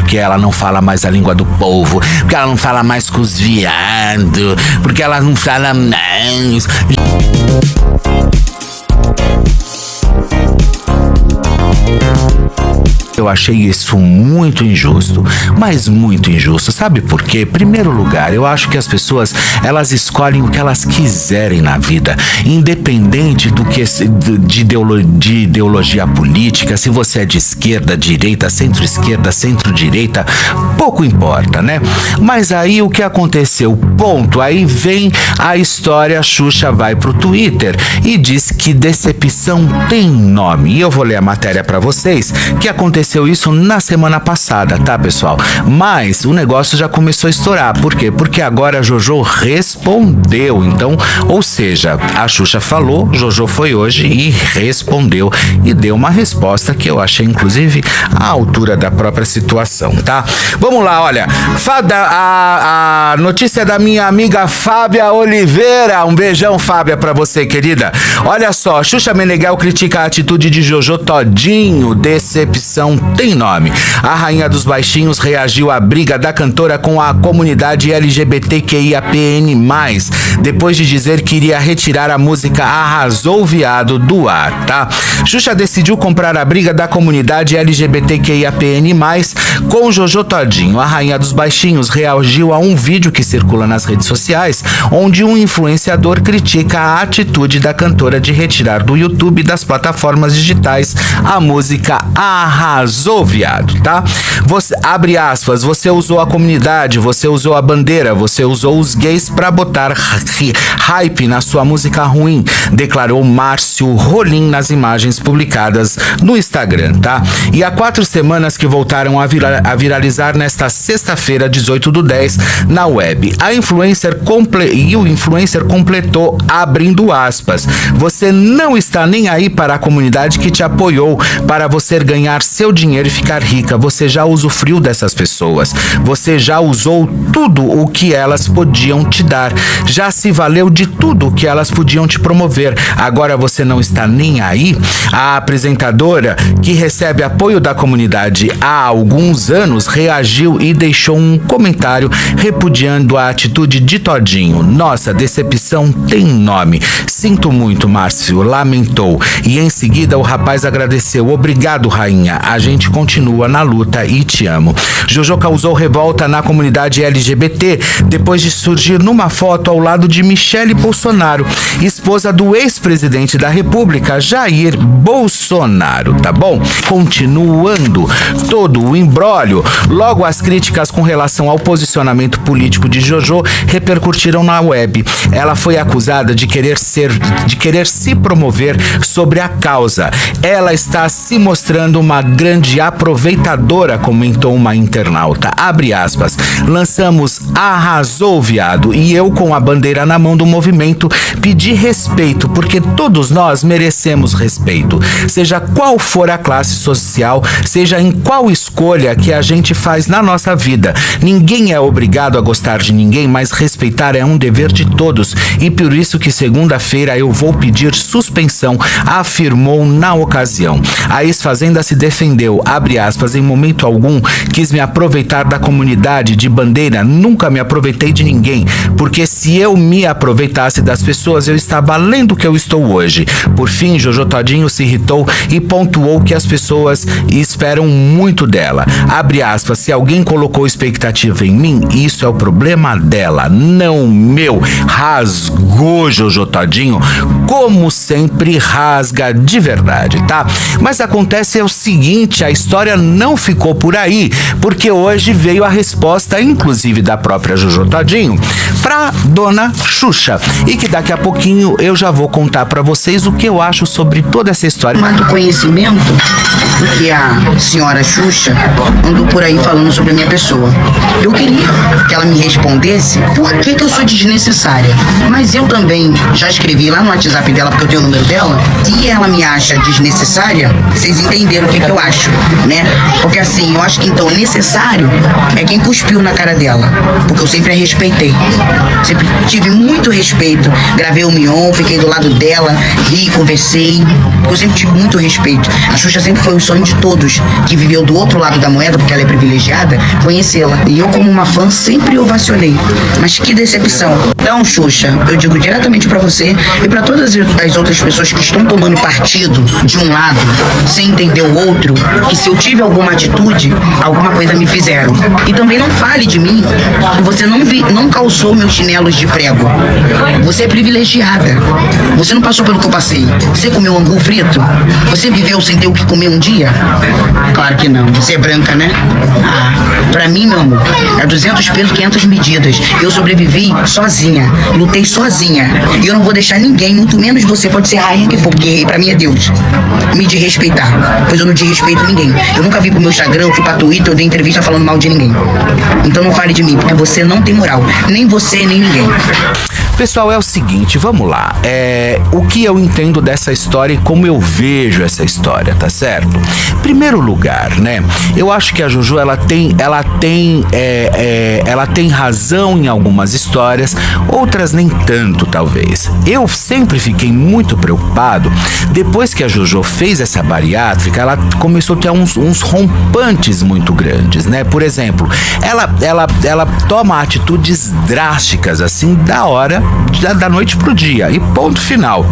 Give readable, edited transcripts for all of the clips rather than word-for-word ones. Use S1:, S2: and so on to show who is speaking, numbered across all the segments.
S1: porque ela não fala mais a língua do povo, porque ela não fala mais com os viados, porque ela não fala mais. Eu achei isso muito injusto, mas muito injusto. Sabe por quê? Primeiro lugar, eu acho que as pessoas, elas escolhem o que elas quiserem na vida, independente do que de ideologia política, se você é de esquerda, direita, centro-esquerda, centro-direita, pouco importa, né? Mas aí o que aconteceu? Ponto. Aí vem a história, a Xuxa vai pro Twitter e diz que decepção tem nome. E eu vou ler a matéria pra vocês, que aconteceu isso na semana passada, tá, pessoal? Mas o negócio já começou a estourar. Por quê? Porque agora a Jojo respondeu. Então, ou seja, a Xuxa falou, Jojo foi hoje e respondeu. E deu uma resposta que eu achei, inclusive, à altura da própria situação, tá? Vamos lá, olha. A notícia da minha amiga Fábia Oliveira. Um beijão, Fábia, pra você, querida. Olha só, Xuxa Meneghel critica a atitude de Jojo Todinho. Decepção tem nome. A rainha dos baixinhos reagiu à briga da cantora com a comunidade LGBTQIAPN+, depois de dizer que iria retirar a música Arrasou Viado do ar, tá? Xuxa decidiu comprar a briga da comunidade LGBTQIAPN+, com Jojo Todinho. A rainha dos baixinhos reagiu a um vídeo que circula nas redes sociais, onde um influenciador critica a atitude da cantora de retirar do YouTube e das plataformas digitais a música Arrasou Viado, tá? Você, abre aspas, você usou a comunidade, você usou a bandeira, você usou os gays pra botar hype na sua música ruim, declarou Márcio Rolim nas imagens publicadas no Instagram, tá? E há 4 semanas que voltaram a viralizar nesta sexta-feira, 18/10, na web. O influencer completou abrindo aspas. Você não está nem aí para a comunidade que te apoiou, para você ganhar seu dinheiro e ficar rica. Você já usufruiu dessas pessoas. Você já usou tudo o que elas podiam te dar. Já se valeu de tudo que elas podiam te promover. Agora você não está nem aí? A apresentadora, que recebe apoio da comunidade há alguns anos, reagiu e deixou um comentário repudiando a atitude de Todinho. Nossa, decepção tem nome. Sinto muito, Márcio, lamentou. E em seguida o rapaz agradeceu. Obrigado, rainha. A gente continua na luta e te amo. Jojo causou revolta na comunidade LGBT depois de surgir numa foto ao lado de Michele Bolsonaro, esposa do ex-presidente da República, Jair Bolsonaro, tá bom? Continuando todo o imbróglio, logo as críticas com relação ao posicionamento político de Jojo repercutiram na web. Ela foi acusada de querer se promover sobre a causa. Ela está se mostrando uma grande aproveitadora, comentou uma internauta. Abre aspas. Lançamos Arrasou Viado e eu, com a bandeira na mão do movimento, pedi respeito, porque todos nós merecemos respeito, seja qual for a classe social, seja em qual escolha que a gente faz na nossa vida. Ninguém é obrigado a gostar de ninguém, mas respeitar é um dever de todos, e por isso que segunda-feira eu vou pedir suspensão, afirmou na ocasião. A ex-fazenda se defendeu, abre aspas, em momento algum quis me aproveitar da comunidade de bandeira, nunca me aproveitei de ninguém, porque se eu me aproveitasse das pessoas, eu estava além do que eu estou hoje. Por fim, Jojo Todinho se irritou e pontuou que as pessoas esperam muito dela. Abre aspas, se alguém colocou expectativa em mim, isso é o problema dela, não meu. Rasgou Jojo Todinho, como sempre rasga de verdade, tá? Mas acontece o seguinte, a história não ficou por aí, porque hoje veio a resposta, inclusive da própria Jojo Todinho, pra dona Xuxa, e que daqui a pouquinho eu já vou contar pra vocês o que eu acho sobre toda essa história.
S2: Mas do conhecimento do que a senhora Xuxa andou por aí falando sobre a minha pessoa. Eu queria que ela me respondesse por que eu sou desnecessária. Mas eu também já escrevi lá no WhatsApp dela, porque eu tenho o número dela. Se ela me acha desnecessária, vocês entenderam o que eu acho, né? Porque assim, eu acho que então necessário é quem cuspiu na cara dela. Porque eu sempre a respeitei. Sempre tive muito respeito. Gravei o Mion, fiquei do lado dela, ri, conversei. Eu sempre tive muito respeito. A Xuxa sempre foi o sonho de todos que viveu do outro lado da moeda, porque ela é privilegiada. obrigada a conhecê-la. E eu, como uma fã, sempre ovacionei. Mas que decepção. Então, Xuxa, eu digo diretamente pra você e pra todas as outras pessoas que estão tomando partido de um lado, sem entender o outro, que se eu tive alguma atitude, alguma coisa me fizeram. E também não fale de mim que você não calçou meus chinelos de prego. Você é privilegiada. Você não passou pelo que eu passei. Você comeu angu frito? Você viveu sem ter o que comer um dia? Claro que não. Você é branca, né? Pra mim, meu amor, é 200 pesos, 500 medidas. Eu sobrevivi sozinha. Lutei sozinha. E eu não vou deixar ninguém, muito menos você, pode ser a rainha que for, porque rei pra mim é Deus, me desrespeitar. Pois eu não desrespeito ninguém. Eu nunca vi pro meu Instagram, eu fui pra Twitter, eu dei entrevista falando mal de ninguém. Então não fale de mim, porque você não tem moral. Nem você, nem ninguém.
S1: Pessoal, é o seguinte, vamos lá. O que eu entendo dessa história e como eu vejo essa história, tá certo? Primeiro lugar, né? Eu acho que a Jojo, ela tem razão em algumas histórias, outras nem tanto, talvez. Eu sempre fiquei muito preocupado. Depois que a Jojo fez essa bariátrica, ela começou a ter uns rompantes muito grandes, né? Por exemplo, ela toma atitudes drásticas, assim, da noite pro dia, e ponto final.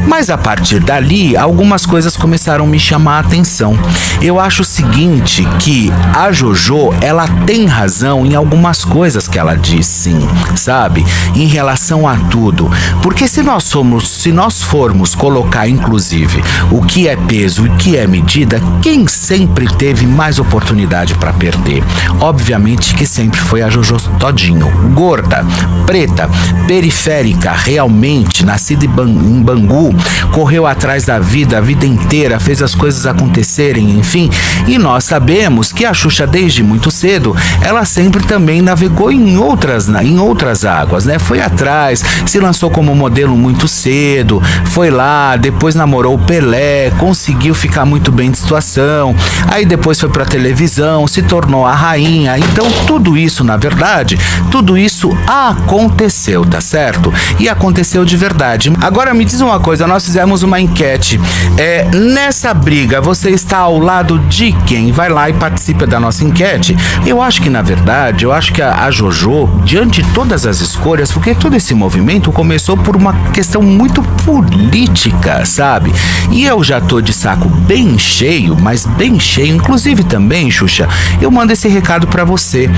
S1: Mas a partir dali, algumas coisas começaram a me chamar a atenção. Eu acho o seguinte, que a Jojo, ela tem razão em algumas coisas que ela diz, sim, sabe? Em relação a tudo. Porque se nós formos colocar, inclusive, o que é peso e o que é medida, quem sempre teve mais oportunidade para perder? Obviamente que sempre foi a Jojo Todinho. Gorda, preta, periférica, realmente, nascida em Bangu, correu atrás da vida a vida inteira, fez as coisas acontecerem, enfim. E nós sabemos que a Xuxa, desde muito cedo, ela sempre também navegou em outras águas, né? Foi atrás, se lançou como modelo muito cedo, foi lá, depois namorou o Pelé, conseguiu ficar muito bem de situação, aí depois foi pra televisão, se tornou a rainha. Então tudo isso, na verdade, tudo isso aconteceu, tá certo? E aconteceu de verdade. Agora me diz uma coisa, nós fizemos uma enquete. Nessa briga, você está ao lado de quem? Vai lá e participa da nossa enquete. Eu acho que, na verdade, a Jojo, diante de todas as escolhas, porque todo esse movimento começou por uma questão muito política, sabe? E eu já tô de saco bem cheio, mas bem cheio, inclusive também, Xuxa, eu mando esse recado pra você.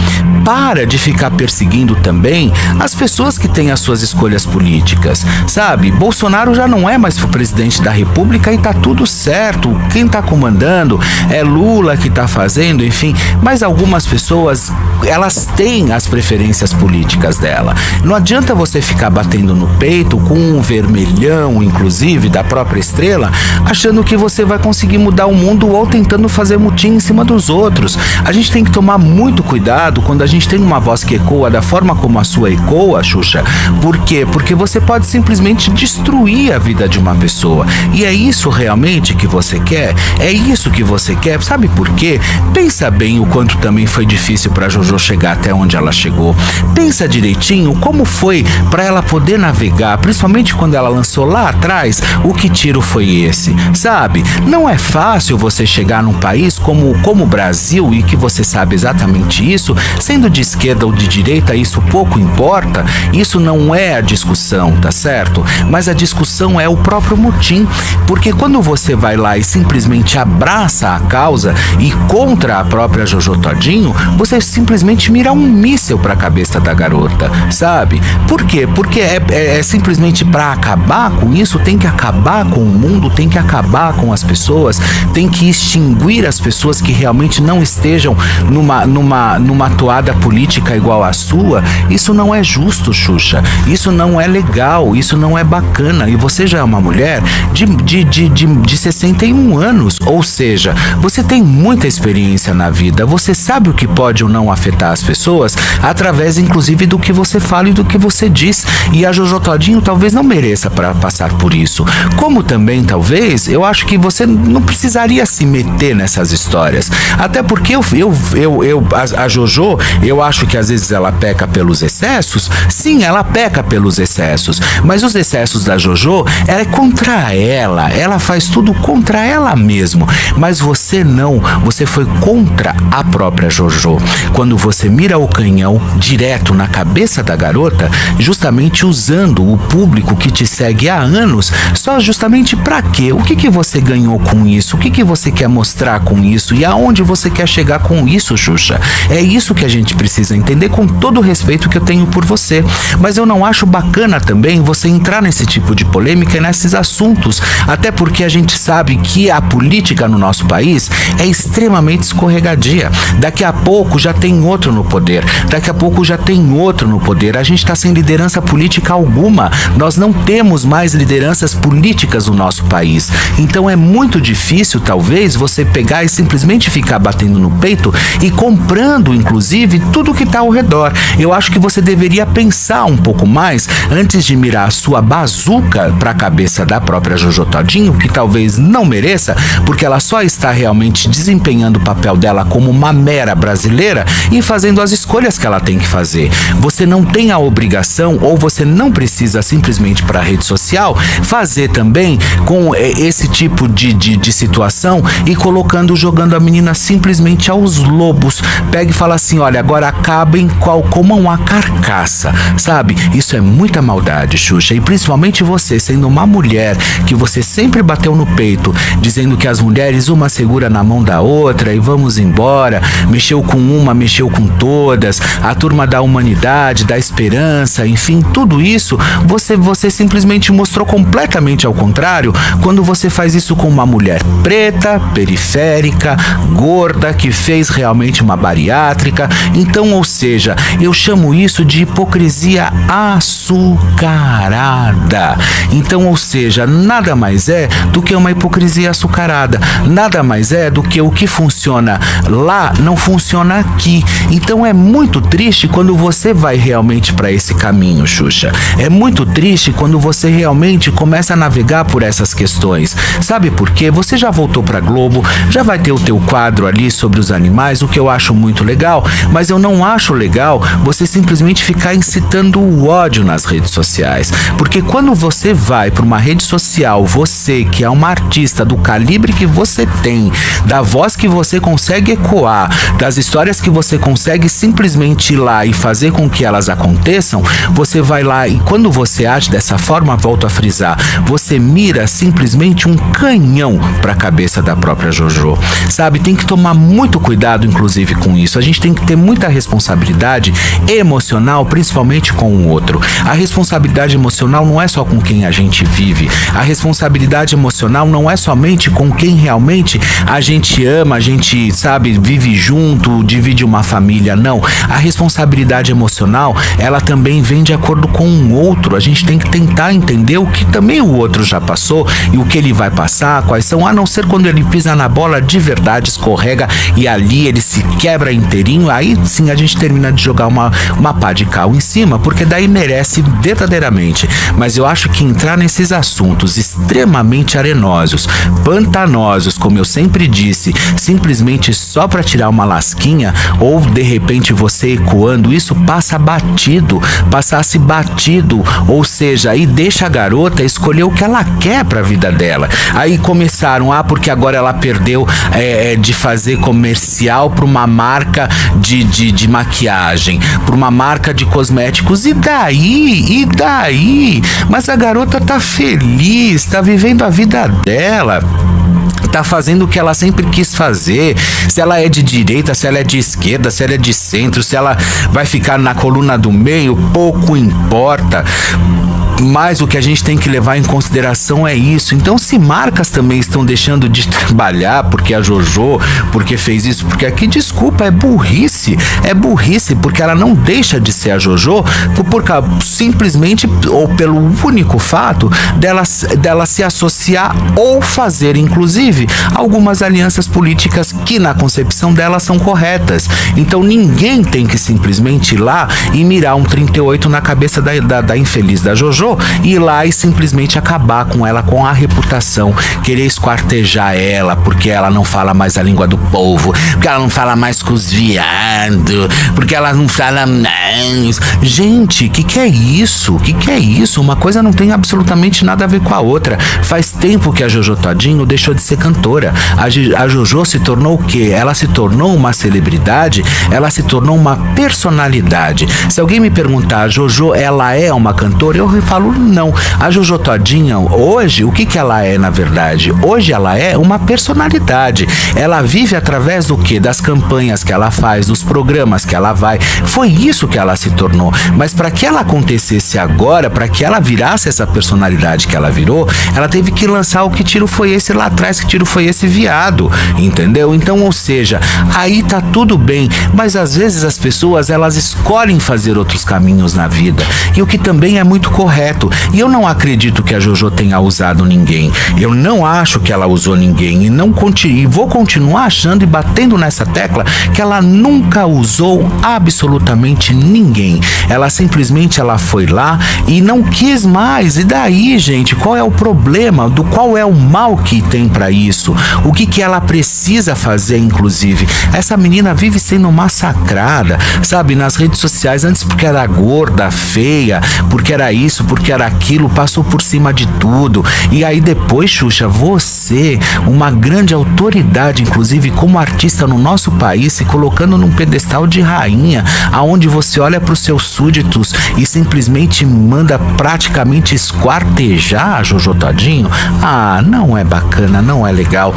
S1: Para de ficar perseguindo também as pessoas que têm as suas escolhas políticas, sabe? Bolsonaro já não é mais o presidente da República e tá tudo certo. Quem tá comandando é Lula que tá fazendo, enfim. Mas algumas pessoas, elas têm as preferências políticas dela. Não adianta você ficar batendo no peito com um vermelhão, inclusive, da própria estrela, achando que você vai conseguir mudar o mundo ou tentando fazer mutim em cima dos outros. A gente tem que tomar muito cuidado quando a gente tem uma voz que ecoa da forma como a sua ecoa, Xuxa. Por quê? Porque você pode simplesmente destruir a vida de uma pessoa. E é isso realmente que você quer? É isso que você quer? Sabe por quê? Pensa bem o quanto também foi difícil para Jojo chegar até onde ela chegou. Pensa direitinho como foi para ela poder navegar, principalmente quando ela lançou lá atrás, o que tiro foi esse, sabe? Não é fácil você chegar num país como o Brasil, e que você sabe exatamente isso, sendo de esquerda ou de direita, isso pouco importa, isso não é a discussão, tá certo? Mas a discussão é o próprio motim, porque quando você vai lá e simplesmente abraça a causa e contra a própria Jojo Todinho, você simplesmente mira um míssil pra cabeça da garota, sabe? Por quê? Porque é simplesmente pra acabar com isso, tem que acabar com o mundo, tem que acabar com as pessoas, tem que extinguir as pessoas que realmente não estejam numa toada política igual a sua. Isso não é justo, Xuxa. Isso não é legal, isso não é bacana. E você já é uma mulher de 61 anos, ou seja, você tem muita experiência na vida, você sabe o que pode ou não afetar as pessoas, através inclusive do que você fala e do que você diz. E a Jojo Todinho talvez não mereça para passar por isso. Como também, talvez, eu acho que você não precisaria se meter nessas histórias. Até porque a Jojo, eu acho que às vezes ela peca pelos excessos. Sim, ela peca. peca pelos excessos, mas os excessos da JoJo é contra ela faz tudo contra ela mesmo, mas você não, você foi contra a própria JoJo, quando você mira o canhão direto na cabeça da garota, justamente usando o público que te segue há anos, só justamente pra quê? O que você ganhou com isso? O que você quer mostrar com isso? E aonde você quer chegar com isso, Xuxa? É isso que a gente precisa entender, com todo o respeito que eu tenho por você. Mas eu não acho bacana também você entrar nesse tipo de polêmica e nesses assuntos, até porque a gente sabe que a política no nosso país é extremamente escorregadia. Daqui a pouco já tem outro no poder, daqui a pouco já tem outro no poder. A gente está sem liderança política alguma, nós não temos mais lideranças políticas no nosso país. Então é muito difícil, talvez, você pegar e simplesmente ficar batendo no peito e comprando, inclusive, tudo que está ao redor. Eu acho que você deveria pensar um pouco mais antes de mirar a sua bazuca para a cabeça da própria JoJo Todinho, que talvez não mereça, porque ela só está realmente desempenhando o papel dela como uma mera brasileira e fazendo as escolhas que ela tem que fazer. Você não tem a obrigação, ou você não precisa simplesmente para a rede social fazer também com esse tipo de situação e jogando a menina simplesmente aos lobos. Pega e fala assim: olha, agora acabem como uma carcaça, sabe? Isso é muita maldade, Xuxa, e principalmente você, sendo uma mulher que você sempre bateu no peito, dizendo que as mulheres uma segura na mão da outra e vamos embora, mexeu com uma, mexeu com todas, a turma da humanidade, da esperança, enfim, tudo isso, você simplesmente mostrou completamente ao contrário quando você faz isso com uma mulher preta, periférica, gorda, que fez realmente uma bariátrica. Então, ou seja, eu chamo isso de hipocrisia açucarada. Então, ou seja, nada mais é do que uma hipocrisia açucarada, nada mais é do que o que funciona lá não funciona aqui. Então é muito triste quando você vai realmente para esse caminho, Xuxa. É muito triste quando você realmente começa a navegar por essas questões. Sabe por quê? Você já voltou para Globo, já vai ter o teu quadro ali sobre os animais, o que eu acho muito legal, mas eu não acho legal você simplesmente ficar incitando o ódio nas redes sociais, porque quando você vai para uma rede social, você que é uma artista do calibre que você tem, da voz que você consegue ecoar, das histórias que você consegue simplesmente ir lá e fazer com que elas aconteçam, você vai lá e quando você age dessa forma, volto a frisar, você mira simplesmente um canhão para a cabeça da própria JoJo, sabe? Tem que tomar muito cuidado, inclusive, com isso. A gente tem que ter muita responsabilidade emocional, principalmente com o outro. A responsabilidade emocional não é só com quem a gente vive. A responsabilidade emocional não é somente com quem realmente a gente ama, a gente, sabe, vive junto, divide uma família, não. A responsabilidade emocional, ela também vem de acordo com o outro. A gente tem que tentar entender o que também o outro já passou e o que ele vai passar, quais são, a não ser quando ele pisa na bola de verdade, escorrega e ali ele se quebra inteirinho, aí sim a gente termina de jogar uma pá de cal em cima, porque daí merece verdadeiramente. Mas eu acho que entrar nesses assuntos extremamente arenosos, pantanosos, como eu sempre disse, simplesmente só para tirar uma lasquinha, ou de repente você ecoando isso, passasse batido, ou seja, aí deixa a garota escolher o que ela quer pra vida dela. Aí começaram, porque agora ela perdeu de fazer comercial para uma marca de maquiagem, para uma marca de cosméticos, e daí? Mas a garota tá feliz, tá vivendo a vida dela, tá fazendo o que ela sempre quis fazer. Se ela é de direita, se ela é de esquerda, se ela é de centro, se ela vai ficar na coluna do meio, pouco importa. Mas o que a gente tem que levar em consideração é isso. Então, se marcas também estão deixando de trabalhar porque a JoJo, porque fez isso, porque aqui, desculpa, é burrice, porque ela não deixa de ser a JoJo simplesmente ou pelo único fato dela se associar ou fazer, inclusive, algumas alianças políticas que na concepção dela são corretas. Então, ninguém tem que simplesmente ir lá e mirar um 38 na cabeça da infeliz da JoJo, Jojo, ir lá e simplesmente acabar com ela, com a reputação, querer esquartejar ela, porque ela não fala mais a língua do povo, porque ela não fala mais com os viados, porque ela não fala mais. Gente, que é isso? Que é isso? Uma coisa não tem absolutamente nada a ver com a outra. Faz tempo que a Jojo Todinho deixou de ser cantora. A Jojo se tornou o quê? Ela se tornou uma celebridade, ela se tornou uma personalidade. Se alguém me perguntar, a Jojo, ela é uma cantora? Eu falo, não. A Jojo Todinho, hoje, o que ela é, na verdade? Hoje ela é uma personalidade. Ela vive através do quê? Das campanhas que ela faz, dos programas que ela vai. Foi isso que ela se tornou. Mas para que ela acontecesse agora, para que ela virasse essa personalidade que ela virou, ela teve que lançar o Que Tiro Foi Esse lá atrás, Que Tiro Foi Esse, viado, entendeu? Então, ou seja, aí tá tudo bem, mas às vezes as pessoas, elas escolhem fazer outros caminhos na vida, e o que também é muito correto. E eu não acredito que a Jojo tenha usado ninguém, eu não acho que ela usou ninguém, e vou continuar achando e batendo nessa tecla que ela nunca usou absolutamente ninguém. Ela simplesmente foi lá e não quis mais. E daí, gente, qual é o problema? Qual é o mal que tem pra isso? O que ela precisa fazer, inclusive? Essa menina vive sendo massacrada, sabe, nas redes sociais, antes porque era gorda, feia, porque era isso, porque era aquilo, passou por cima de tudo. E aí depois, Xuxa, você, uma grande autoridade, inclusive como artista no nosso país, se colocando num pedestal de rainha, aonde você olha para os seus súditos e simplesmente manda praticamente esquartejar a Jojo Todinho. Ah, não é bacana, não é legal.